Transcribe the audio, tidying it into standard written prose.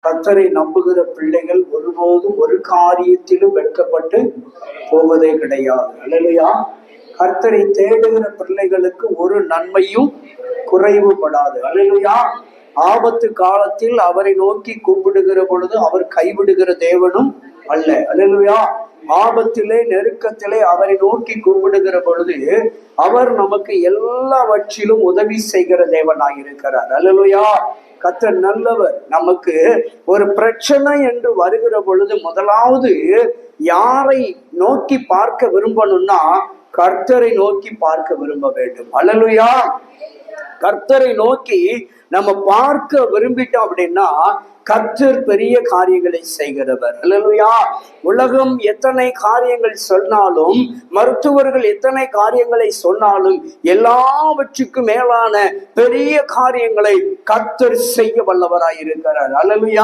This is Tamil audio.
கர்த்தரை நம்புகிற பிள்ளைகள் ஒருபோதும் ஒரு காரியத்திலும் வெட்கப்பட்டு போவதே கிடையாது. அல்லேலூயா. கர்த்தரை தேடுகிற பிள்ளைகளுக்கு ஒரு நன்மையும் குறைவுபடாது. அல்லேலூயா. ஆபத்து காலத்தில் அவரை நோக்கி கூப்பிடுகிற பொழுது அவர் கைவிடுகிற தேவனும் அல்ல. அல்லேலூயா. ஆபத்திலே நெருக்கத்திலே அவரை நோக்கி கூப்பிடுகிற பொழுது அவர் நமக்கு எல்லாவற்றிலும் உதவி செய்கிற தேவனாய் இருக்கிறார். அல்லேலூயா. கர்த்தர் நல்லவர். நமக்கு ஒரு பிரச்சனை என்று வருகிற பொழுது முதலாவது யாரை நோக்கி பார்க்க விரும்பணும்னா கர்த்தரை நோக்கி பார்க்க விரும்ப வேண்டும். அல்லேலூயா. கர்த்தரை நோக்கி நம்ம பார்க்க விரும்பிட்டோம் அப்படின்னா கர்த்தர் பெரிய காரியங்களை செய்கிறவர். அல்லேலூயா. உலகம் எத்தனை காரியங்கள் சொன்னாலும், மருத்துவர்கள் எத்தனை காரியங்களை சொன்னாலும், எல்லாவற்றுக்கும் மேலான பெரிய காரியங்களை கர்த்தர் செய்ய வல்லவராய் இருக்கிறார். அல்லேலூயா.